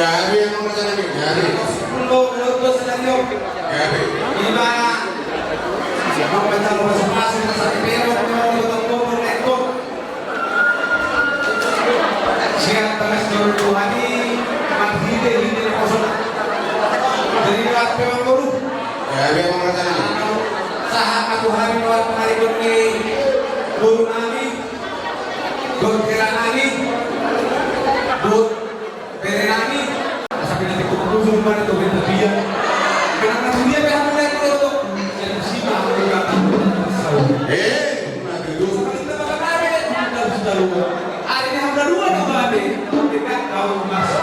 Gabi yang mau rencana nih, gabi. 10 minutos stadion. Gabi. Gimana? Siapa pencari masing-masing masih pero untuk rekor. Siap teman seluruh Tuhani Madhide ini kosong. Dari luar memang baru. Gabi yang mau rencana nih. Sahabat Tuhan luar pengarikun ini guru nami, guru kira nami, guru bere nami. Sampai nanti kumpul semua itu kita dia. Karena dia memang mulai itu jadi siapa yang Nanti dulu. hari ini hampir 2 tuh Babe. Kita kau masuk